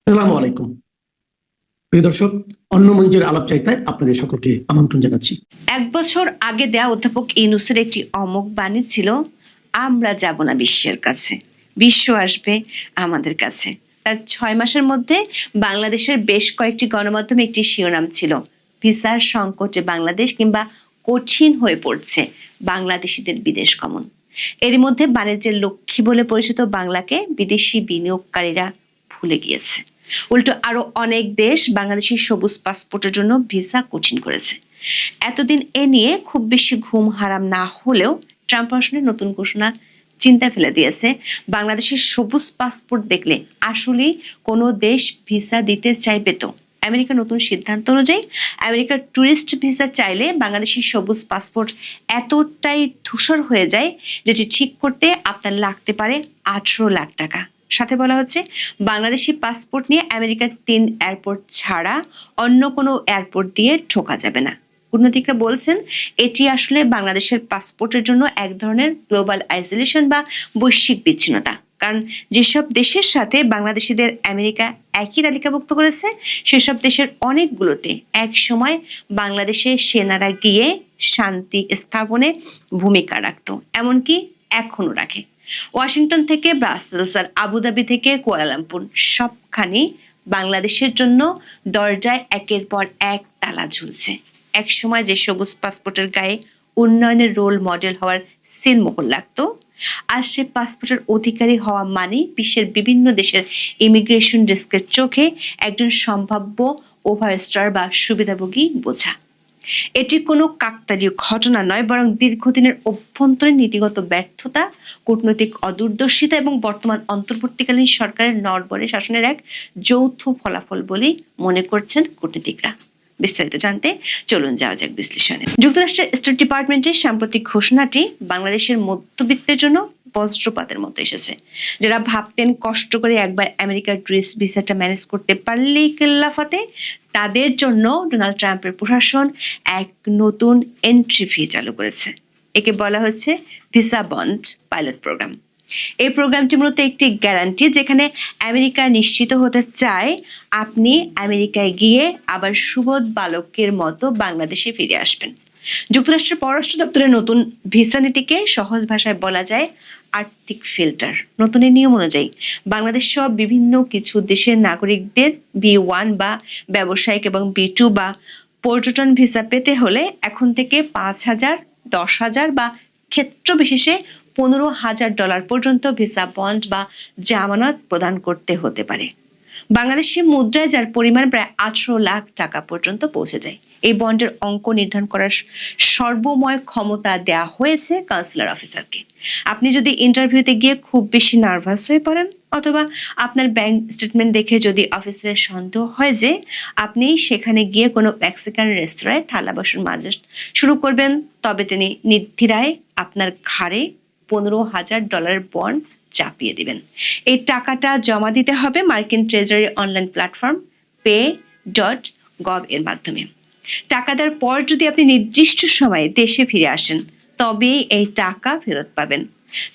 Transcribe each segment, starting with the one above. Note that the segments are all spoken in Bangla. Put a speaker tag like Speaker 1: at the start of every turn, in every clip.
Speaker 1: আসসালামু আলাইকুম প্রিয় দর্শক, অন্য মঞ্চের আলাপচারিতায় আপনাদের সকলকে আমন্ত্রণ জানাচ্ছি।
Speaker 2: ১ বছর আগে দেয়া অধ্যাপক ইউনূসের একটি অমোঘ বাণী ছিল, আমরা যাব না বিশ্বের কাছে, বিশ্ব আসবে আমাদের কাছে। তার ৬ মাসের মধ্যে বাংলাদেশের বেশ কয়েকটি গণমাধ্যমে একটি শিরোনাম ছিল, ভিসার সংকটে বাংলাদেশ কিংবা কঠিন হয়ে পড়ছে বাংলাদেশিদের বিদেশ গমন। এরই মধ্যে বাণিজ্যের লক্ষ্মী বলে পরিচিত বাংলাকে বিদেশি বিনিয়োগকারীরা ভুলে গিয়েছে। উল্টো আরো অনেক দেশ বাংলাদেশের সবুজ পাসপোর্টের জন্য ভিসা কঠিন করেছে। এতদিন এ নিয়ে খুব বেশি ঘুম হারাম না হলেও ট্রাম্প প্রশাসনের নতুন ঘোষণা চিন্তা ফেলে দিয়েছে। বাংলাদেশের সবুজ পাসপোর্ট দেখলে আসলেই কোনো দেশ ভিসা দিতে চাইবে তো? আমেরিকার নতুন সিদ্ধান্ত অনুযায়ী আমেরিকার ট্যুরিস্ট ভিসা চাইলে বাংলাদেশের সবুজ পাসপোর্ট এতটাই ধূসর হয়ে যায় যেটি ঠিক করতে আপনার লাগতে পারে 18 লাখ টাকা। সাথে বলা হচ্ছে বাংলাদেশি পাসপোর্ট নিয়ে আমেরিকার 3 এয়ারপোর্ট ছাড়া অন্য কোনো এয়ারপোর্ট দিয়ে ঢোকা যাবে না। কূটনীতিকরা বলছেন এটি আসলে বাংলাদেশের পাসপোর্টের জন্য এক ধরনের গ্লোবাল আইসোলেশন বা বৈশ্বিক বিচ্ছিন্নতা। কারণ যেসব দেশের সাথে বাংলাদেশিদের আমেরিকা একই তালিকাভুক্ত করেছে সেসব দেশের অনেকগুলোতে এক সময় বাংলাদেশের সেনারা গিয়ে শান্তি স্থাপনে ভূমিকা রাখত, এমনকি এখনো রাখে। ওয়াশিংটন থেকে ব্রাসেলস আর আবুধাবি থেকে কুয়ালালামপুর সবখানি বাংলাদেশের জন্য দরজায় একের পর এক তালা ঝুলছে। এক সময় যে সবুজ পাসপোর্টের গায়ে উন্নয়নের রোল মডেল হওয়ার সিলমোহর লাগতো, আর সে পাসপোর্টের অধিকারী হওয়া মানে বিশ্বের বিভিন্ন দেশের ইমিগ্রেশন ডেস্কের চোখে একজন সম্ভাব্য ওভারস্টার বা সুবিধাভোগী বোঝা। এটি কোনো কাকতালীয় ঘটনা নয়, বরং দীর্ঘদিনের অভ্যন্তরীণ নীতিগত ব্যর্থতা, কূটনৈতিক অদূরদর্শিতা এবং বর্তমান অন্তর্বর্তীকালীন সরকারের নড়বড়ে শাসনের এক যৌথ ফলাফল বলেই মনে করছেন কূটনীতিকরা। বিস্তারিত জানতে চলুন যাওয়া যাক বিশ্লেষণে। যুক্তরাষ্ট্রের স্টেট ডিপার্টমেন্টের সাম্প্রতিক ঘোষণাটি বাংলাদেশের মধ্যবিত্তের জন্য বজ্রপাতের মতো এসেছে। যারা ভাবতেন কষ্ট করে একবার আমেরিকার টুরিস্ট ভিসাটা ম্যানেজ করতে পারলেই কেল্লা ফাতে, তাদের জন্য ডোনাল্ড ট্রাম্পের প্রশাসন এক নতুন এন্ট্রি ফি চালু করেছে। একে বলা হচ্ছে ভিসা বন্ড পাইলট প্রোগ্রাম। এই প্রোগ্রামটি মূলত একটি গ্যারান্টি যেখানে আমেরিকা নিশ্চিত হতে চায় আপনি আমেরিকায় গিয়ে আবার সুবোধ বালকের মতো বাংলাদেশে ফিরে আসবেন। যুক্তরাষ্ট্রের পররাষ্ট্র দপ্তরের নতুন ভিসা নীতিকে সহজ ভাষায় বলা যায় আর্থিক ফিল্টার। নতুন এই নিয়ম অনুযায়ী বাংলাদেশ সহ বিভিন্ন কিছু দেশের নাগরিকদের B1 বা ব্যবসায়িক এবং B2 বা পর্যটন ভিসা পেতে হলে এখন থেকে 5,000, 10,000 বা ক্ষেত্র বিশেষে $15,000 পর্যন্ত ভিসা বন্ড বা জামানত প্রদান করতে হতে পারে। বাংলাদেশি মুদ্রায় যার পরিমাণ প্রায় 18 লাখ টাকা পর্যন্ত পৌঁছে যায়। এই বন্ডের অঙ্ক নির্ধারণ করার সর্বময় ক্ষমতা দেয়া হয়েছে কনসুলার অফিসারকে। আপনি যদি ইন্টারভিউতে গিয়ে খুব বেশি নার্ভাস হয়ে পড়েন অথবা আপনার ব্যাংক স্টেটমেন্ট দেখে যদি অফিসারের সন্দেহ হয় যে আপনি সেখানে গিয়ে কোনো মেক্সিকান রেস্তোরাঁয় থালা বাসন মাজা শুরু করবেন, তবে তিনি নির্দ্বিধায় আপনার ঘাড়ে $15,000 বন্ড চাপিয়ে দিবেন। এই টাকাটা জমা দিতে হবে মার্কিন ট্রেজারি অনলাইন প্ল্যাটফর্ম pay.gov এর মাধ্যমে। টাকা দেওয়ার পর যদি আপনি নির্দিষ্ট সময়ে দেশে ফিরে আসেন তবেই এই টাকা ফেরত পাবেন।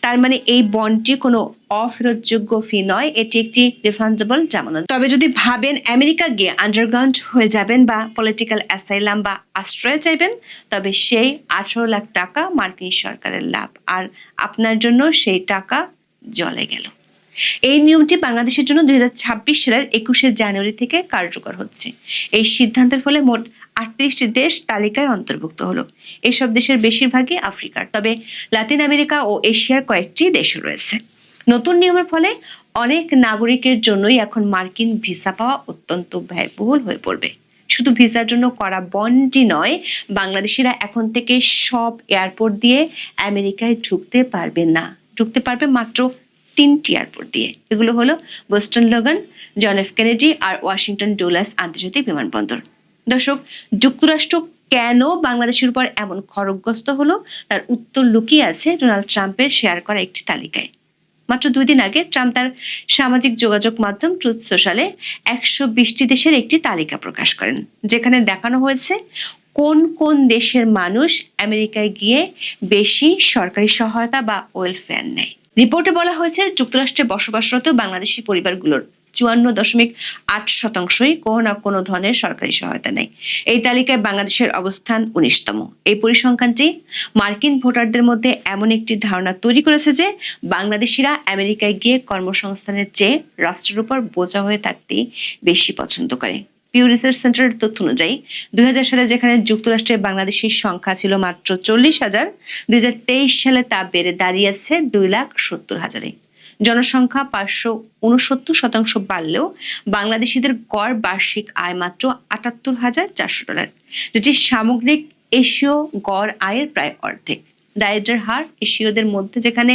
Speaker 2: তার মানে এই বন্ডটি কোনো অফেরতযোগ্য ফি নয়, এটি একটি রিফান্ডেবল জামানত। তবে যদি ভাবেন আমেরিকা গিয়ে আন্ডারগ্রাউন্ড হয়ে যাবেন বা পলিটিক্যাল অ্যাসাইলাম বা আশ্রয় চাইবেন, তবে সেই 18 লাখ টাকা মার্কিন সরকারের লাভ, আর আপনার জন্য সেই টাকা জলে গেল। এই নিয়মটি বাংলাদেশের জন্য 2026 সালের 21শে জানুয়ারি থেকে কার্যকর হচ্ছে। এই সিদ্ধান্তের ফলে মোট 38টি দেশ তালিকায় অন্তর্ভুক্ত হলো। এসব দেশের বেশিরভাগই আফ্রিকার, তবে লাতিন আমেরিকা ও এশিয়ার কয়েকটি দেশও রয়েছে। নতুন নিয়মের ফলে অনেক নাগরিকের জন্যই এখন মার্কিন ভিসা পাওয়া অত্যন্ত ব্যয়বহুল হয়ে পড়বে। শুধু ভিসার জন্য করা বন্ডই নয়, বাংলাদেশিরা এখন থেকে সব এয়ারপোর্ট দিয়ে আমেরিকায় ঢুকতে পারবে না, ঢুকতে পারবে মাত্র 3টি এয়ারপোর্ট দিয়ে। এগুলো হলো Boston Logan, John F Kennedy আর ওয়াশিংটন ডুলাস আন্তর্জাতিক বিমানবন্দর। দর্শক, যুক্তরাষ্ট্র কেন বাংলাদেশের উপর এমন খড়গহস্ত হলো তার উত্তর লুকিয়ে আছে ডোনাল্ড ট্রাম্পের শেয়ার করা একটি তালিকায়। মাত্র 2 দিন আগে ট্রাম্প তার সামাজিক যোগাযোগ মাধ্যম ট্রুথ সোশ্যালে 120টি দেশের একটি তালিকা প্রকাশ করেন, যেখানে দেখানো হয়েছে কোন কোন দেশের মানুষ আমেরিকায় গিয়ে বেশি সরকারি সহায়তা বা ওয়েলফেয়ার নেয়। রিপোর্টে বলা হয়েছে যুক্তরাষ্ট্রে বসবাসরত বাংলাদেশি পরিবারগুলোর 54.8%ই কোনো না কোনো ধরনের সরকারি সহায়তা নেয়। এই তালিকায় বাংলাদেশের অবস্থান 19তম। এই পরিসংখ্যানটি মার্কিন ভোটারদের মধ্যে এমন একটি ধারণা তৈরি করেছে যে বাংলাদেশিরা আমেরিকায় গিয়ে কর্মসংস্থানের চেয়ে রাষ্ট্রের উপর বোঝা হয়ে থাকতেই বেশি পছন্দ করে। পিউ রিসার্চ সেন্টারের তথ্য অনুযায়ী 2000 সালে যেখানে যুক্তরাষ্ট্রে বাংলাদেশির সংখ্যা ছিল মাত্র 40,000, 2023 সালে তা বেড়ে দাঁড়িয়েছে 2,70,000-এ। জনসংখ্যা 569% বাড়লেও বাংলাদেশিদের গড় বার্ষিক আয় মাত্র $78,400, যেটি সামগ্রিক এশীয় গড় আয়ের প্রায় অর্ধেক। দারিদ্র্যের হার এশীয়দের মধ্যে যেখানে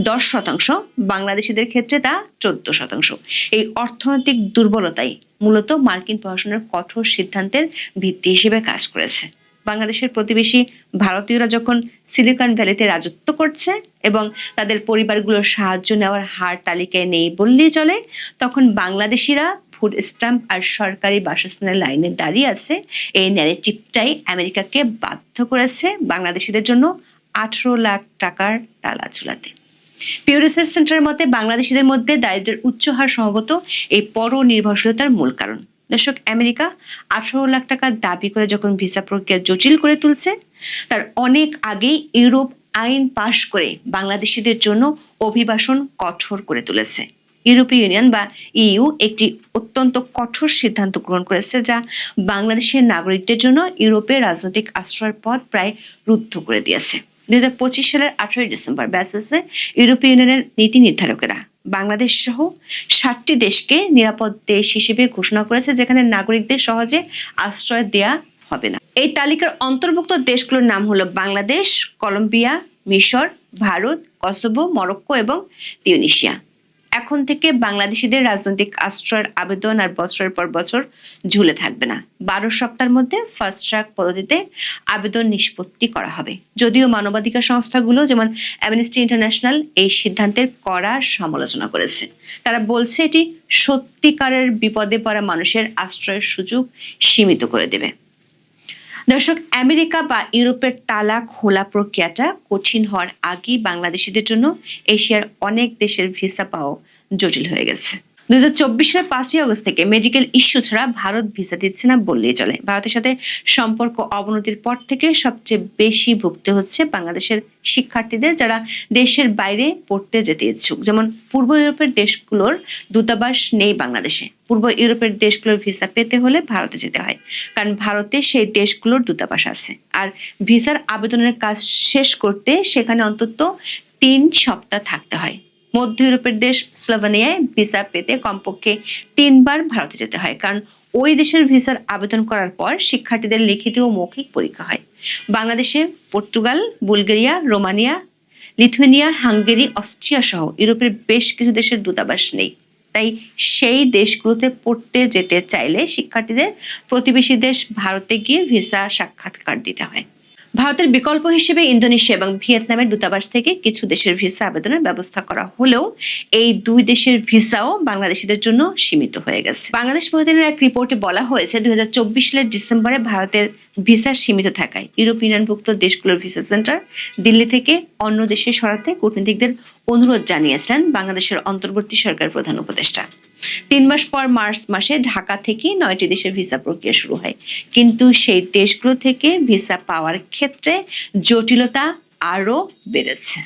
Speaker 2: 10%, বাংলাদেশিদের ক্ষেত্রে তা 14%। এই অর্থনৈতিক দুর্বলতাই মূলত মার্কিন প্রশাসনের কঠোর সিদ্ধান্তের ভিত্তি হিসেবে কাজ করেছে। বাংলাদেশের প্রতিবেশী ভারতীয়রা যখন সিলিকন ভ্যালিতে রাজত্ব করছে এবং তাদের পরিবারগুলোর সাহায্য নেওয়ার হার তালিকায় নেই বললেই চলে, তখন বাংলাদেশিরা ফুড স্ট্যাম্প আর সরকারি বাসস্থানের লাইনে দাঁড়িয়ে আছে। এই ন্যারেটিভটাই আমেরিকাকে বাধ্য করেছে বাংলাদেশিদের জন্য 18 লাখ টাকার তালা ঝুলাতে। পিউ রিসার্চ সেন্টারের মতে বাংলাদেশিদের মধ্যে দারিদ্র্যের উচ্চ হার সম্ভবত এই পর নির্ভরশীলতার মূল কারণ। দর্শক, আমেরিকা 18 লাখ টাকা দাবি করে যখন ভিসা প্রক্রিয়া জটিল করে তুলছে, তার অনেক আগেই ইউরোপ আইন পাশ করে বাংলাদেশিদের জন্য অভিবাসন কঠোর করে তুলেছে। ইউরোপীয় ইউনিয়ন বা ইইউ একটি অত্যন্ত কঠোর সিদ্ধান্ত গ্রহণ করেছে, যা বাংলাদেশের নাগরিকদের জন্য ইউরোপের রাজনৈতিক আশ্রয়ের পথ প্রায় রুদ্ধ করে দিয়েছে। 2025 সালের 18 ডিসেম্বর ব্রাসেলসে ইউরোপীয় ইউনিয়নের নীতি নির্ধারকেরা বাংলাদেশ সহ 7টি দেশকে নিরাপদ দেশ হিসেবে ঘোষণা করেছে, যেখানে নাগরিকদের সহজে আশ্রয় দেয়া হবে না। এই তালিকার অন্তর্ভুক্ত দেশগুলোর নাম হলো বাংলাদেশ, কলম্বিয়া, মিশর, ভারত, কসোভো, মরক্কো এবং তিউনিসিয়া। এখন থেকে বাংলাদেশিদের রাজনৈতিক আশ্রয়ের আবেদন আর বছরের পর বছর ঝুলে থাকবে না। 12 সপ্তাহের মধ্যে ফাস্ট ট্র্যাক পদ্ধতিতে আবেদন নিষ্পত্তি করা হবে। যদিও মানবাধিকার সংস্থাগুলো যেমন অ্যামনেস্টি ইন্টারন্যাশনাল এই সিদ্ধান্তের কড়া সমালোচনা করেছে। তারা বলছে এটি সত্যিকারের বিপদে পড়া মানুষের আশ্রয়ের সুযোগ সীমিত করে দেবে। দর্শক, আমেরিকা বা ইউরোপের তালা খোলা প্রক্রিয়াটা কঠিন হওয়ার আগেই বাংলাদেশিদের জন্য এশিয়ার অনেক দেশের ভিসা পাওয়া জটিল হয়ে গেছে। 2024 সালের 5 আগস্ট থেকে মেডিকেল ইস্যু ছাড়া ভারত ভিসা দিচ্ছে না বললেই চলে। ভারতের সাথে সম্পর্ক অবনতির পর থেকে সবচেয়ে বেশি ভুগতে হচ্ছে বাংলাদেশের শিক্ষার্থীদের, যারা দেশের বাইরে পড়তে যেতে ইচ্ছুক। যেমন পূর্ব ইউরোপের দেশগুলোর দূতাবাস নেই বাংলাদেশে। পূর্ব ইউরোপের দেশগুলোর ভিসা পেতে হলে ভারতে যেতে হয়, কারণ ভারতে সেই দেশগুলোর দূতাবাস আছে। আর ভিসার আবেদনের কাজ শেষ করতে সেখানে অন্তত 3 সপ্তাহ থাকতে হয়। মধ্য ইউরোপের দেশ স্লোভেনিয়ায় ভিসা পেতে কমপক্ষে 3 বার ভারতে যেতে হয়, কারণ ওই দেশের ভিসার আবেদন করার পর শিক্ষার্থীদের লিখিত ও মৌখিক পরীক্ষা হয়। বাংলাদেশে Portugal, Bulgaria, Romania, Lithuania, Hungary, Austria সহ ইউরোপের বেশ কিছু দেশের দূতাবাস নেই। তাই সেই দেশগুলোতে পড়তে যেতে চাইলে শিক্ষার্থীদের প্রতিবেশী দেশ ভারতে গিয়ে ভিসা সাক্ষাৎকার দিতে হয়। ভারতের বিকল্প হিসেবে ইন্দোনেশিয়া এবং ভিয়েতনামের দূতাবাস থেকে কিছু দেশের ভিসা আবেদনের ব্যবস্থা করা হলেও এই 2 দেশের ভিসাও বাংলাদেশিদের জন্য সীমিত হয়ে গেছে। বাংলাদেশ প্রতিদিনের এক রিপোর্টে বলা হয়েছে 2024 সালের ডিসেম্বরে ভারতের ভিসা সীমিত থাকায় ইউরোপীয় ইউনিয়নভুক্ত দেশগুলোর ভিসা সেন্টার দিল্লি থেকে অন্য দেশে সরাতে কূটনীতিকদের অনুরোধ জানিয়েছিলেন বাংলাদেশের অন্তর্বর্তী সরকার প্রধান উপদেষ্টা। 3 মাস পর মার্চ মাসে ঢাকা থেকে 9টি দেশের ভিসা প্রক্রিয়া শুরু হয়, কিন্তু সেই দেশগুলো থেকে ভিসা পাওয়ার ক্ষেত্রে জটিলতা আরো বেড়েছে।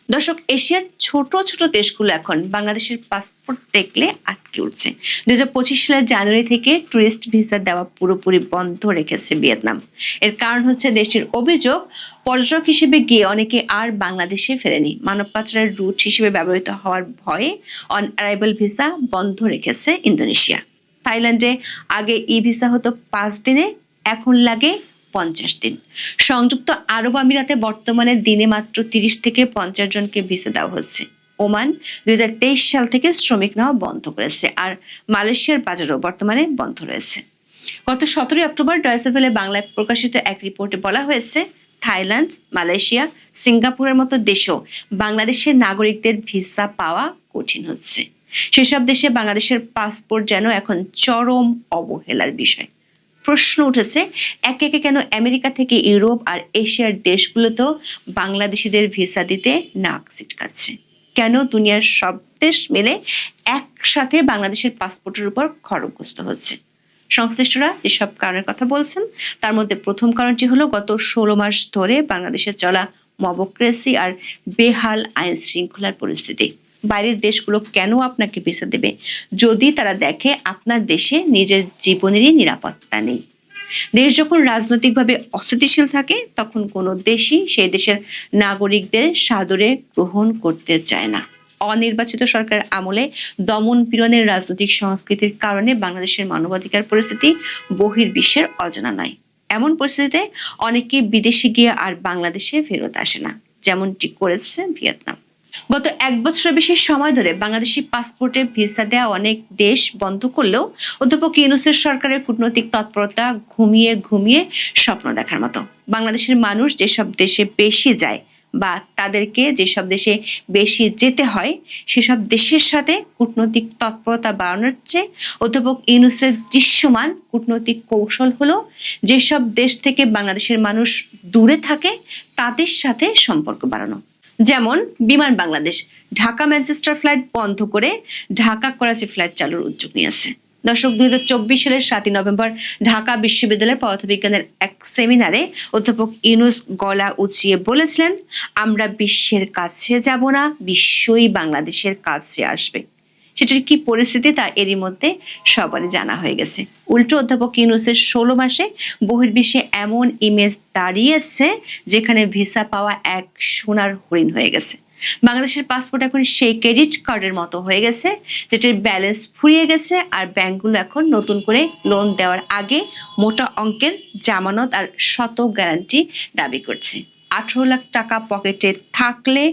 Speaker 2: দর্শক, এশিয়ার ছোট ছোট দেশগুলো এখন বাংলাদেশের পাসপোর্ট দেখলে আটকে উঠছে। 2025 সালের জানুয়ারি থেকে টুরিস্ট ভিসা দেওয়া পুরোপুরি বন্ধ রেখেছে ভিয়েতনাম। এর কারণ হচ্ছে দেশটির অভিযোগ, পর্যটক হিসেবে গিয়ে অনেকে আর বাংলাদেশে ফেরেনি। মানব পাচারের রুট হিসেবে ব্যবহৃত হওয়ার ভয়ে অন অ্যারাইভাল ভিসা বন্ধ রেখেছে ইন্দোনেশিয়া। থাইল্যান্ডে আগে ই ভিসা হতো 5 দিনে, এখন লাগে 50 দিন। সংযুক্ত আরব আমিরাতে বর্তমানে দিনে মাত্র 30 থেকে 50 জনকে ভিসা দেওয়া হচ্ছে। ওমান 2023 সাল থেকে শ্রমিক নেওয়া বন্ধ করেছে, আর মালয়েশিয়ার বাজারও বর্তমানে বন্ধ রয়েছে। গত 17 অক্টোবর ডয়েচে ভেলে বাংলায় প্রকাশিত এক রিপোর্টে বলা হয়েছে, থাইল্যান্ড, মালয়েশিয়া, সিঙ্গাপুরের মতো দেশেও বাংলাদেশের নাগরিকদের ভিসা পাওয়া কঠিন হচ্ছে। সেসব দেশে বাংলাদেশের পাসপোর্ট যেন এখন চরম অবহেলার বিষয়। প্রশ্ন উঠেছে, একে একে কেন আমেরিকা থেকে ইউরোপ আর এশিয়ার দেশগুলোতেও বাংলাদেশিদের ভিসা দিতে নাক ছিটকাচ্ছে? কেন দুনিয়ার সব দেশ মিলে একসাথে বাংলাদেশের পাসপোর্টের উপর খড়গহস্ত হচ্ছে। সংশ্লিষ্টরা যেসব কারণের কথা বলছেন তার মধ্যে প্রথম কারণটি হলো গত 16 মাস ধরে বাংলাদেশে চলা মবক্রেসি আর বেহাল আইন শৃঙ্খলার পরিস্থিতি। বাইরের দেশগুলো কেন আপনাকে ভিসা দেবে যদি তারা দেখে আপনার দেশে নিজের জীবনেরই নিরাপত্তা নেই? দেশ যখন রাজনৈতিকভাবে অস্থিতিশীল থাকে তখন কোনো দেশই সেই দেশের নাগরিকদের সাদরে গ্রহণ করতে চায় না। অনির্বাচিত সরকার আমলে দমন পীড়নের রাজনৈতিক সংস্কৃতির কারণে বাংলাদেশের মানবাধিকার পরিস্থিতি বহির্বিশ্বের অজানা নয়। এমন পরিস্থিতিতে অনেকে বিদেশে গিয়ে আর বাংলাদেশে ফেরত আসে না, যেমনটি করেছে ভিয়েতনাম। গত 1 বছরের বেশি সময় ধরে বাংলাদেশি পাসপোর্টে ভিসা দেওয়া অনেক দেশ বন্ধ করলেও অধ্যাপক ইউনূসের সরকারের কূটনৈতিক তৎপরতা ঘুমিয়ে ঘুমিয়ে স্বপ্ন দেখার মতো। বাংলাদেশের মানুষ যেসব দেশে বেশি যায় বা তাদেরকে যেসব দেশে বেশি যেতে হয় সেসব দেশের সাথে কূটনৈতিক তৎপরতা বাড়ানোর চেয়ে অধ্যাপক ইউনূসের দৃশ্যমান কূটনৈতিক কৌশল হলো যেসব দেশ থেকে বাংলাদেশের মানুষ দূরে থাকে তাদের সাথে সম্পর্ক বাড়ানো। যেমন বিমান বাংলাদেশ ঢাকা ম্যানচেস্টার ফ্লাইট বন্ধ করে ঢাকা করাচি ফ্লাইট চালুর উদ্যোগ নিয়েছে। দর্শক, 2024 সালের 7 নভেম্বর ঢাকা বিশ্ববিদ্যালয়ের পদার্থবিজ্ঞানের এক সেমিনারে অধ্যাপক ইউনূস গলা উঁচিয়ে বলেছিলেন, আমরা বিশ্বের কাছে যাব না, বিশ্বই বাংলাদেশের কাছে আসবে। সেটার কি পরিস্থিতি তা এরই মধ্যে সবারই জানা হয়ে গেছে। উল্টো অধ্যাপক ইউনূসের 16 মাসে বহির্বিশ্বে এমন ইমেজ দাঁড়িয়েছে যেখানে ভিসা পাওয়া এক সোনার হরিণ হয়ে গেছে। বাংলাদেশের পাসপোর্ট এখন সেই ক্রেডিট কার্ডের মতো হয়ে গেছে যেটার ব্যালেন্স ফুরিয়ে গেছে, আর ব্যাংকগুলো এখন নতুন করে লোন দেওয়ার আগে মোটা অঙ্কের জামানত আর শত গ্যারান্টি দাবি করছে। 18 লাখ টাকা পকেটে থাকলে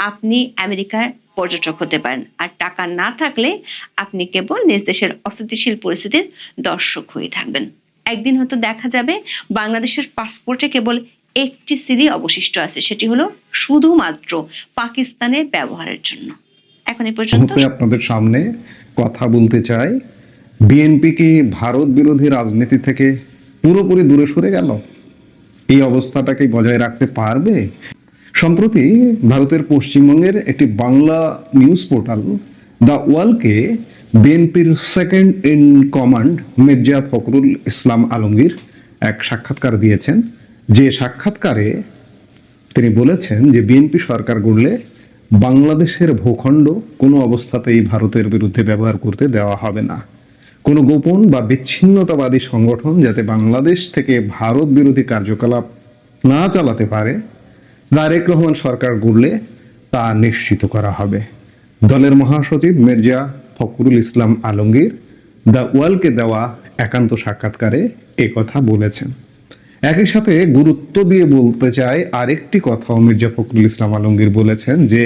Speaker 2: আপনি আমেরিকার পর্যটক হতে পারেন, আর টাকা না থাকলে আপনি কেবল নিজ দেশের অস্থিতিশীল পরিস্থিতির দর্শক হয়ে থাকবেন। একদিন হয়তো দেখা যাবে বাংলাদেশের পাসপোর্টে কেবল একটি সিডি অবশিষ্ট আছে, সেটি হলো শুধুমাত্র পাকিস্তানের ব্যবহারের জন্য। এখন এই পর্যন্ত
Speaker 3: আপনাদের সামনে কথা বলতে চাই, বিএনপি কি ভারত বিরোধী রাজনীতি থেকে পুরোপুরি দূরে সরে গেল? এই অবস্থাটাকে বজায় রাখতে পারবে? সম্প্রতি ভারতের পশ্চিমবঙ্গের একটি বাংলা নিউজ পোর্টাল দ্য ওয়ালকে বিএনপির second in command Mirza Fakhrul Islam Alamgir এক সাক্ষাৎকার দিয়েছেন, যে সাক্ষাৎকারে তিনি বলেছেন যে বিএনপি সরকার গড়লে বাংলাদেশের ভূখণ্ড কোনো অবস্থাতেই ভারতের বিরুদ্ধে ব্যবহার করতে দেওয়া হবে না। কোনো গোপন বা বিচ্ছিন্নতাবাদী সংগঠন যাতে বাংলাদেশ থেকে ভারত বিরোধী কার্যকলাপ না চালাতে পারে, তারেক রহমান সরকার গড়লে তা নিশ্চিত করা হবে। দলের মহাসচিব মির্জা ফখরুল ইসলাম আলমগীর দ্য ওয়ালকে দেওয়া একান্ত সাক্ষাৎকারে কথা বলেছেন। একই সাথে গুরুত্ব দিয়ে বলতে চাই আরেকটি কথাও মির্জা ফখরুল ইসলাম আলমগীর বলেছেন, যে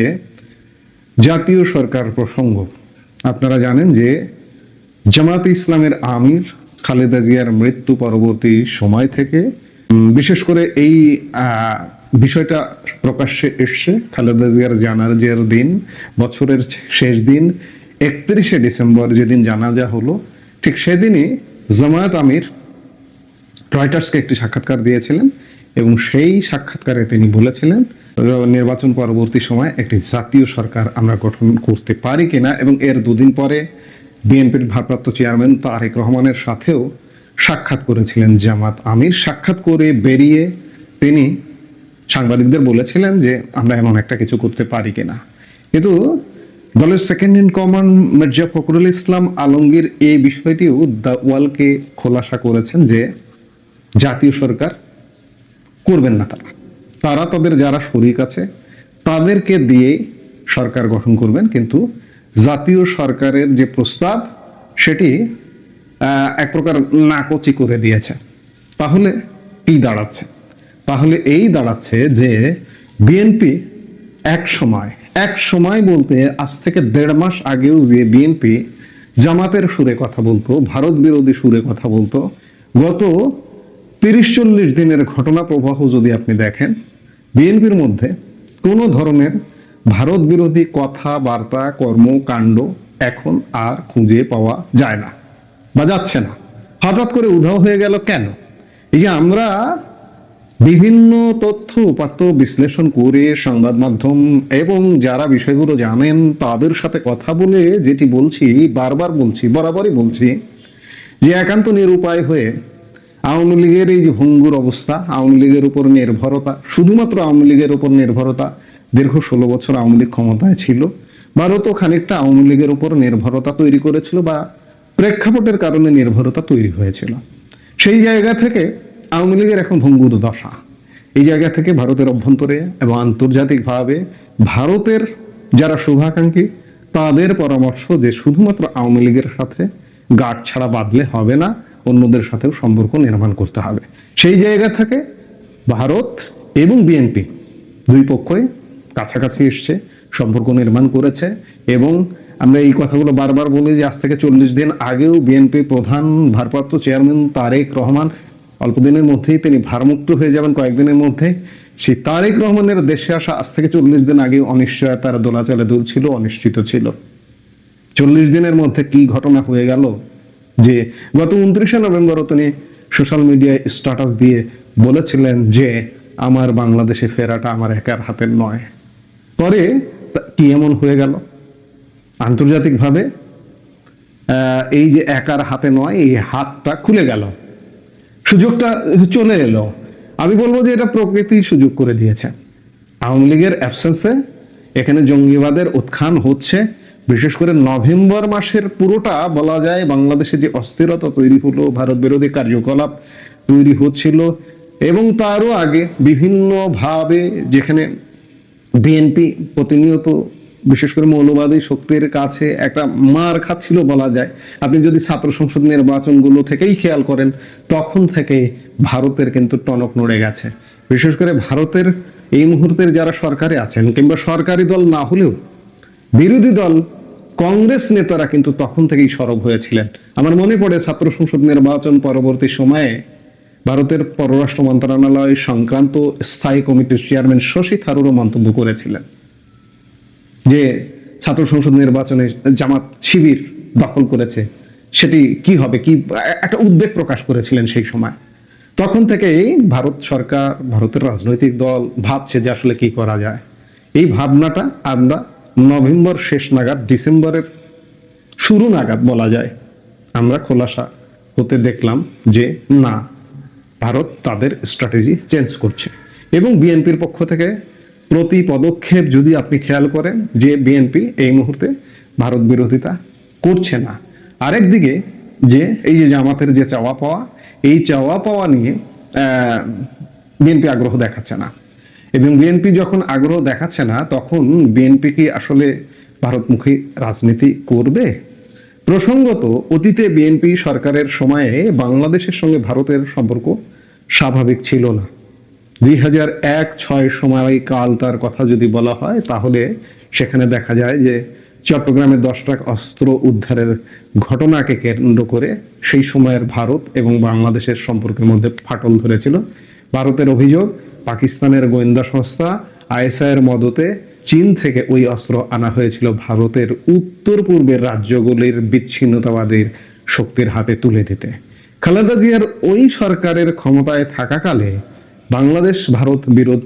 Speaker 3: জাতীয় সরকার প্রসঙ্গ। আপনারা জানেন যে জামায়াতে ইসলামের আমির খালেদা জিয়ার মৃত্যু পরবর্তী সময় থেকে বিশেষ করে এই বিষয়টা প্রকাশ্যে এসছে। খালেদা জিয়ার জানাজার দিন, বছরের শেষ দিন 31শে ডিসেম্বর যেদিন জানাজা হলো, ঠিক সেদিনই জামায়াত আমির রয়টার্সকে একটি সাক্ষাৎকার দিয়েছিলেন এবং সেই সাক্ষাৎকারে তিনি বলেছিলেন নির্বাচন পরবর্তী সময় একটি জাতীয় সরকার আমরা গঠন করতে পারি কিনা, এবং এর 2 দিন পরে বিএনপির ভারপ্রাপ্ত চেয়ারম্যান তারেক রহমানের সাথেও সাক্ষাৎ করেছিলেন জামাত আমির। সাক্ষাৎ করে বেরিয়ে তিনি সাংবাদিকদের বলেছিলেন যে আমরা এমন একটা কিছু করতে পারি কিনা। কিন্তু দলের second in command Mirza Fakhrul Islam Alamgir এই বিষয়টিও দ্য ওয়ালকে খোলাসা করেছেন যে জাতীয় সরকার করবেন না, তারা তাদের যারা শরিক আছে তাদেরকে দিয়ে সরকার গঠন করবেন, কিন্তু জাতীয় সরকারের যে প্রস্তাব সেটি এক প্রকার নাকচি করে দিয়েছে। তাহলে কি দাঁড়াচ্ছে? তাহলে এই দাঁড়াচ্ছে যে বিএনপি এক সময় বলতে আজ থেকে 1.5 মাস আগেও যে বিএনপি জামাতের সুরে কথা বলতো, ভারত বিরোধী সুরে কথা বলতো, গত 30-40 দিনের ঘটনা প্রবাহ যদি আপনি দেখেন, বিএনপির মধ্যে কোনো ধরনের ভারত বিরোধী কথাবার্তা কর্মকাণ্ড এখন আর খুঁজে পাওয়া যায় না বা যাচ্ছে না। হঠাৎ করে উধাও হয়ে গেল কেন? এই যে আমরা বিভিন্ন তথ্য উপাত্ত বিশ্লেষণ করে সংবাদ মাধ্যম এবং যারা বিষয়গুলো জানেন তাদের সাথে কথা বলে যেটি বলছি, বারবার বলছি, বরাবরই বলছি, যে একান্ত নিরুপায় হয়ে আওয়ামী লীগের এই যে ভঙ্গুর অবস্থা, আওয়ামী লীগের উপর নির্ভরতা, শুধুমাত্র আওয়ামী লীগের উপর নির্ভরতা, দীর্ঘ 16 বছর আওয়ামী লীগ ক্ষমতায় ছিল, ভারতও খানিকটা আওয়ামী লীগের উপর নির্ভরতা তৈরি করেছিল বা প্রেক্ষাপটের কারণে নির্ভরতা তৈরি হয়েছিল। সেই জায়গা থেকে আওয়ামী লীগের এখন ভঙ্গুর দশা। এই জায়গা থেকে ভারতের অভ্যন্তরে এবং আন্তর্জাতিকভাবে ভারতের যারা শুভাকাঙ্ক্ষী তাদের পরামর্শ যে শুধুমাত্র আওয়ামী লীগের সাথে গাঁট ছাড়া বাঁধলে হবে না, অন্যদের সাথেও সম্পর্ক নির্মাণ করতে হবে। সেই জায়গা থেকে ভারত এবং বিএনপি দুই পক্ষই কাছাকাছি এসছে, সম্পর্ক নির্মাণ করেছে। এবং আমরা এই কথাগুলো বারবার বলি যে আজ থেকে 40 দিন আগেও বিএনপি প্রধান ভারপ্রাপ্ত চেয়ারম্যান তারেক রহমান অল্প দিনের মধ্যেই তিনি ভারমুক্ত হয়ে যাবেন, কয়েকদিনের মধ্যে। সেই তারেক রহমানের দেশে আসা আজ থেকে 40 দিন আগে অনিশ্চয়তার দোলাচলে দুলছিল, অনিশ্চিত ছিল। 40 দিনের মধ্যে কি ঘটনা হয়ে গেল যে গত 29শে নভেম্বরও তিনি সোশ্যাল মিডিয়ায় স্ট্যাটাস দিয়ে বলেছিলেন যে আমার বাংলাদেশে ফেরাটা আমার একার হাতের নয়। পরে কি এমন হয়ে গেল? আন্তর্জাতিকভাবে এই যে একার হাতে নয়, এই হাতটা খুলে গেল, সুযোগটা চলে এলো। আমি বলবো যে এটা প্রকৃতি সুযোগ করে দিয়েছে। আওয়ামী লীগের অ্যাবসেন্সে এখানে জঙ্গিবাদের উত্থান হচ্ছে। বিশেষ করে নভেম্বর মাসের পুরোটা বলা যায় বাংলাদেশে যে অস্থিরতা তৈরি হলো, ভারত বিরোধী কার্যকলাপ তৈরি হচ্ছিল, এবং তারও আগে বিভিন্নভাবে যেখানে বিএনপি প্রতিনিয়ত বিশেষ করে মৌলবাদী শক্তির কাছে একটা মার খাচ্ছিল বলা যায়। আপনি যদি ছাত্র সংসদ নির্বাচনগুলো থেকেই খেয়াল করেন, তখন থেকে ভারতের কিন্তু টনক নড়ে গেছে। বিশেষ করে ভারতের এই মুহূর্তের যারা সরকারে আছেন কিংবা সরকারি দল না হলেও বিরোধী দল কংগ্রেস নেতারা কিন্তু তখন থেকেই সরব হয়েছিলেন। আমার মনে পড়ে ছাত্র সংসদ নির্বাচন পরবর্তী সময়ে ভারতের পররাষ্ট্র মন্ত্রণালয় সংক্রান্ত স্থায়ী কমিটির চেয়ারম্যান শশী থারুরও মন্তব্য করেছিলেন যে ছাত্র সংসদ নির্বাচনে জামাত শিবির দখল করেছে, সেটি কি হবে, কি একটা উদ্বেগ প্রকাশ করেছিলেন সেই সময়। তখন থেকেই ভারত সরকার, ভারতের রাজনৈতিক দল ভাবছে যে আসলে কি করা যায়। এই ভাবনাটা আমরা নভেম্বর শেষ নাগাদ, ডিসেম্বরের শুরু নাগাদ বলা যায় আমরা খোলাসা হতে দেখলাম যে না, ভারত তাদের স্ট্র্যাটেজি চেঞ্জ করছে। এবং বিএনপির পক্ষ থেকে প্রতি পদক্ষেপ যদি আপনি খেয়াল করেন যে বিএনপি এই মুহূর্তে ভারত বিরোধিতা করছে না। আরেকদিকে যে এই যে জামাতের যে চাওয়া পাওয়া, এই চাওয়া পাওয়া নিয়ে বিএনপি আগ্রহ দেখাচ্ছে না। এবং বিএনপি যখন আগ্রহ দেখাচ্ছে না, তখন বিএনপি কি আসলে ভারতমুখী রাজনীতি করবে? প্রসঙ্গত অতীতে বিএনপি সরকারের সময়ে বাংলাদেশের সঙ্গে ভারতের সম্পর্ক স্বাভাবিক ছিল না। 2001-06 সময়কালটার কথা যদি বলা হয়, তাহলে সেখানে দেখা যায় যে চট্টগ্রামে 10 ট্রাক অস্ত্র উদ্ধারের ঘটনাকে কেন্দ্র করে সেই সময়ের ভারত এবং বাংলাদেশের সম্পর্কের মধ্যে ফাটল ধরেছিল। ভারতের অভিযোগ, পাকিস্তানের গোয়েন্দা সংস্থা আইএসআইয়ের মদতে চীন থেকে ওই অস্ত্র আনা হয়েছিল ভারতের উত্তর পূর্বের রাজ্যগুলির বিচ্ছিন্নতাবাদীর শক্তির হাতে তুলে দিতে। খালেদা জিয়ার ওই সরকারের ক্ষমতায় থাকাকালে বাংলাদেশ ভারত বিরোধ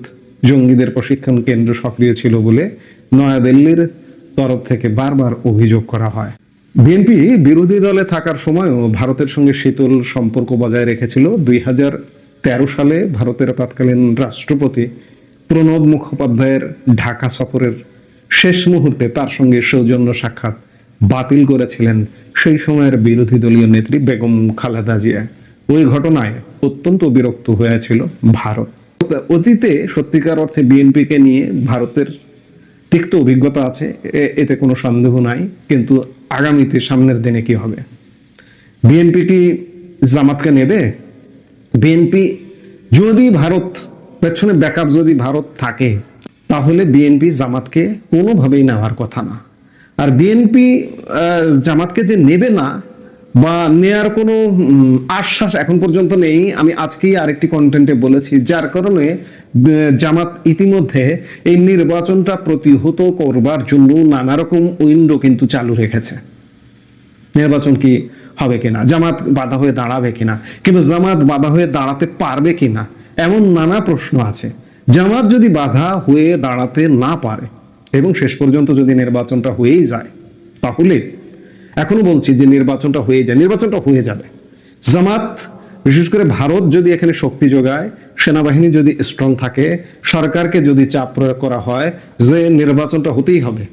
Speaker 3: জঙ্গিদের প্রশিক্ষণ কেন্দ্র সক্রিয় ছিল বলে নয়াদিল্লির তরফ থেকে বারবার অভিযোগ করা হয়। বিএনপি বিরোধী দলে থাকার সময়ও ভারতের সঙ্গে শীতল সম্পর্ক বজায় রেখেছিল। 2013 সালে ভারতের তৎকালীন রাষ্ট্রপতি প্রণব মুখোপাধ্যায়ের ঢাকা সফরের শেষ মুহূর্তে তার সঙ্গে সৌজন্য সাক্ষাৎ বাতিল করেছিলেন সেই সময়ের বিরোধী দলীয় নেত্রী বেগম খালেদা জিয়া। ওই ঘটনায় অত্যন্ত বিরক্ত হয়েছিল ভারত। অতীতে সত্যিকার অর্থে বিএনপিকে নিয়ে ভারতের তিক্ত অভিজ্ঞতা আছে, এতে কোনো সন্দেহ নাই। কিন্তু আগামীতে সামনের দিনে কি হবে? বিএনপি কি জামাতকে নেবে? বিএনপি যদি ভারত পেছনে ব্যাকআপ যদি ভারত থাকে, তাহলে বিএনপি জামাতকে কোনোভাবেই নেওয়ার কথা না। আর বিএনপি জামাতকে যে নেবে না বা নেয়ার কোনো আশ্বাস এখন পর্যন্ত নেই, আমি আজকেই আরেকটি কন্টেন্টে বলেছি, যার কারণে জামাত ইতিমধ্যে এই নির্বাচনটা প্রতিহত করবার জন্য নানা রকম উইন্ডো কিন্তু চালু রেখেছে। নির্বাচন কি হবে কিনা, জামাত বাধা হয়ে দাঁড়াবে কিনা, কিংবা জামাত বাধা হয়ে দাঁড়াতে পারবে কিনা, এমন নানা প্রশ্ন আছে। জামাত যদি বাধা হয়ে দাঁড়াতে না পারে এবং শেষ পর্যন্ত যদি নির্বাচনটা হয়েই যায়, তাহলে এখনো বলছি যে নির্বাচনটা হয়ে যাবে। জামাত, বিশেষ করে ভারত যদি এখানে শক্তি যোগায়, সেনাবাহিনী যদি স্ট্রং থাকে, সরকারকে যদি চাপ প্রয়োগ করা হয় যে নির্বাচনটা হতেই হবে,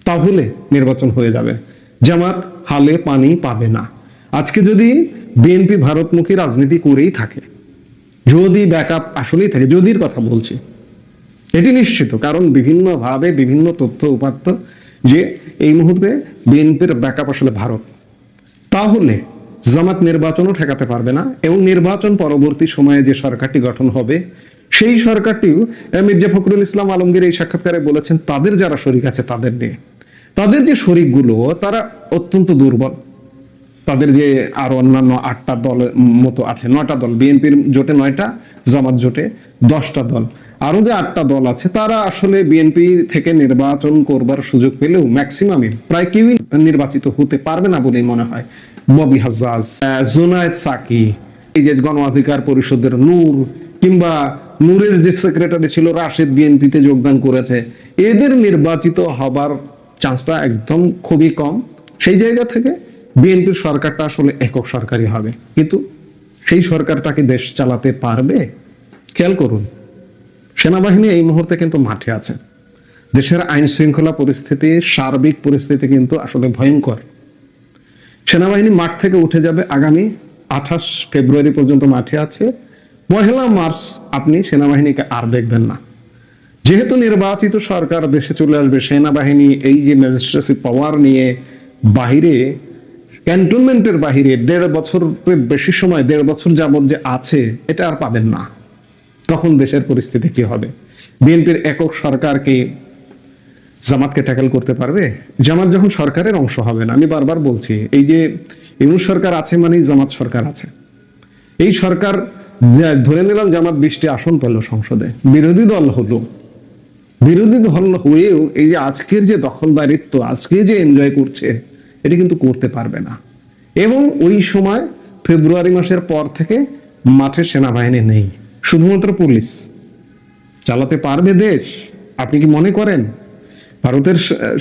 Speaker 3: তাহলে নির্বাচন হয়ে যাবে। জামাত হালে পানি পাবে না। আজকে যদি বিএনপি ভারতমুখী রাজনীতি করেই থাকে, যদি ব্যাকআপ আসলেই থাকে, যদির কথা বলছি, এটি নিশ্চিত, কারণ বিভিন্নভাবে বিভিন্ন তথ্য উপাত্ত যে এই মুহূর্তে বিএনপির ব্যাকআপ আসলে ভারত, তাহলে জামাত নির্বাচনও ঠেকাতে পারবে না। এবং নির্বাচন পরবর্তী সময়ে যে সরকারটি গঠন হবে, সেই সরকারটিও মির্জা ফখরুল ইসলাম আলমগীর এই সাক্ষাৎকারে বলেছেন তাদের যারা শরিক আছে তাদের নিয়ে, তাদের যে শরিকগুলো তারা অত্যন্ত দুর্বল। তাদের যে আরো অন্যান্য 8টা দল মতো আছে, 9টা দল, বিএনপির জোটে 9টা, জামাত জোটে 10টা দল, আরো যে 8টা দল আছে, তারা আসলে বিএনপি থেকে নির্বাচন করবার সুযোগ পেলেও ম্যাক্সিমামই, প্রায় কেউই নির্বাচিত হতে পারবে না বলেই মনে হয়। ববি হাজ্জাজ, জোনায়েদ সাকি, এই যে গণ অধিকার পরিষদের নূর, কিংবা নূরের যে সেক্রেটারি ছিল রাশেদ বিএনপিতে যোগদান করেছে, এদের নির্বাচিত হবার চান্সটা একদম খুবই কম। সেই জায়গা থেকে বিএনপির সরকারটা আসলে একক সরকারই হবে, কিন্তু সেই সরকারটাকে দেশ চালাতে পারবে? খেয়াল করুন, সেনাবাহিনী এই মুহূর্তে কিন্তু মাঠে আছে। দেশের আইন শৃঙ্খলা পরিস্থিতি, সার্বিক পরিস্থিতি কিন্তু আসলে ভয়ঙ্কর। সেনাবাহিনী মাঠ থেকে উঠে যাবে আগামী 28 ফেব্রুয়ারি পর্যন্ত মাঠে আছে। 1 মার্চ আপনি সেনাবাহিনীকে আর দেখবেন না। যেহেতু নির্বাচিত সরকার দেশে চলে আসবে, সেনাবাহিনী এই যে ম্যাজিস্ট্রেসি পাওয়ার নিয়ে বাহিরে, ক্যান্টনমেন্টের বাহিরে 1.5 বছরের বেশি সময়, 1.5 বছর যাবত যে আছে, এটা আর পাবেন না। তখন দেশের পরিস্থিতি কি হবে? বিএনপির একক সরকারকে জামাতকে ট্যাকেল করতে পারবে? জামাত যখন সরকারের অংশ হবে না, আমি বারবার বলছি, এই যে ইউনূস সরকার আছে মানেই জামাত সরকার আছে। এই সরকার ধরে নিলাম জামাত 20টি আসন পেল সংসদে, বিরোধী দল হয়েও এই যে আজকের যে দখলদারিত্ব, আজকে যে এনজয় করছে, এটি কিন্তু করতে পারবে না। এবং ওই সময় ফেব্রুয়ারি মাসের পর থেকে মাঠে সেনাবাহিনী নেই, শুধুমাত্র পুলিশ চালাতে পারবে দেশ? আপনি কি মনে করেন? ভারতের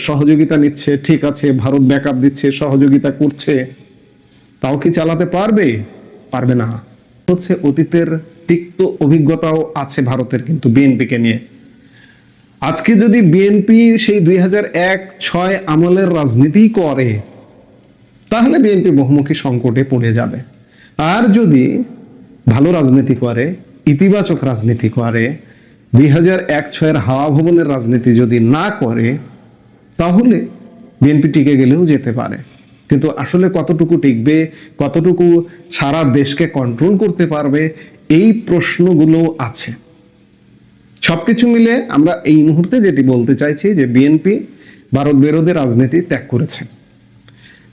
Speaker 3: সহযোগিতা নিচ্ছে, ঠিক আছে, ভারত ব্যাকআপ দিচ্ছে, সহযোগিতা করছে, তাও কি চালাতে পারবে? পারবে না। হচ্ছে অতীতের তিক্ত অভিজ্ঞতাও আছে ভারতের কিন্তু বিএনপিকে নিয়ে। আজকে যদি বিএনপি সেই 2001-06 আমলের রাজনীতি করে, তাহলে বিএনপি বহুমুখী সংকটে পড়ে যাবে। আর যদি ভালো রাজনীতি করে, ইতিবাচক রাজনীতি করে, 2001-06 হাওয়া ভবনের রাজনীতি যদি না করে, তাহলে বিএনপি টিকে গেলেও যেতে পারে। কিন্তু আসলে কতটুকু টিকবে, কতটুকু সারা দেশকে কন্ট্রোল করতে পারবে, এই প্রশ্নগুলো আছে। সবকিছু মিলে আমরা এই মুহূর্তে যেটি বলতে চাইছি যে বিএনপি ভারত বিরোধী রাজনীতি ত্যাগ করেছে,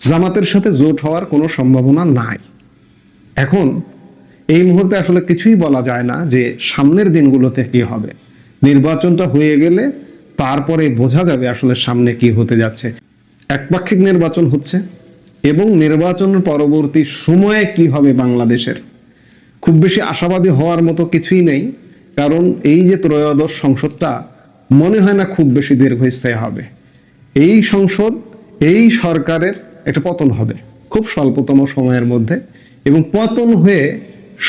Speaker 3: জামাতের সাথে জোট হওয়ার কোনো সম্ভাবনা নাই। এখন এই মুহূর্তে আসলে কিছুই বলা যায় না যে সামনের দিনগুলোতে কি হবে। নির্বাচনটা হয়ে গেলে তারপরে বোঝা যাবে আসলে সামনে কি হতে যাচ্ছে। একপাক্ষিক নির্বাচন হচ্ছে এবং নির্বাচনের পরবর্তী সময়ে কি হবে বাংলাদেশের, খুব বেশি আশাবাদী হওয়ার মতো কিছুই নেই। কারণ এই যে ত্রয়োদশ সংসদটা মনে হয় না খুব বেশি দীর্ঘস্থায়ী হবে। এই সংসদ, এই সরকারের একটা পতন হবে খুব স্বল্পতম সময়ের মধ্যে, এবং পতন হয়ে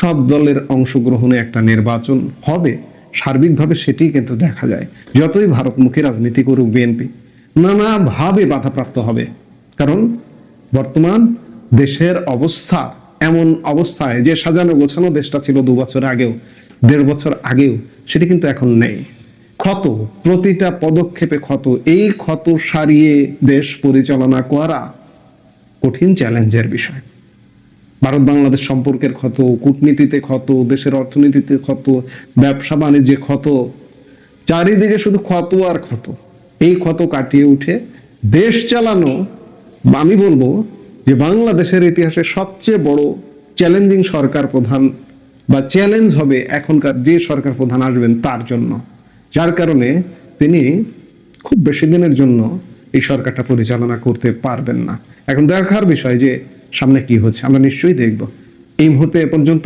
Speaker 3: সব দলের অংশগ্রহণে একটা নির্বাচন হবে। সার্বিকভাবে সেটি কিন্তু দেখা যায়। যতই ভারতমুখী রাজনীতি করুক বিএনপি, নানাভাবে বাধাপ্রাপ্ত হবে। কারণ বর্তমান দেশের অবস্থা এমন অবস্থায় যে সাজানো গোছানো দেশটা ছিল 2 বছর আগেও, 1.5 বছর আগেও, সেটি কিন্তু এখন নেই। ক্ষত, প্রতিটা পদক্ষেপে ক্ষত। এই ক্ষত সারিয়ে দেশ পরিচালনা করা কঠিন চ্যালেঞ্জের বিষয়। ভারত বাংলাদেশ সম্পর্কের ক্ষত, কূটনীতিতে ক্ষত, দেশের অর্থনীতিতে ক্ষত, ব্যবসা বাণিজ্যে ক্ষত, চারিদিকে শুধু ক্ষত আর ক্ষত। এই ক্ষত কাটিয়ে উঠে দেশ চালানো, আমি বলবো যে বাংলাদেশের ইতিহাসে সবচেয়ে বড় চ্যালেঞ্জিং সরকার প্রধান বা চ্যালেঞ্জ হবে এখনকার যে সরকার প্রধান আসবেন তার জন্য, যার কারণে তিনি খুব বেশি দিনের জন্য এই সরকারটা পরিচালনা করতে পারবেন না। এখন দেখার বিষয় যে সামনে কি হচ্ছে আমরা নিশ্চয়ই দেখব। এই মুহূর্তে এ পর্যন্ত।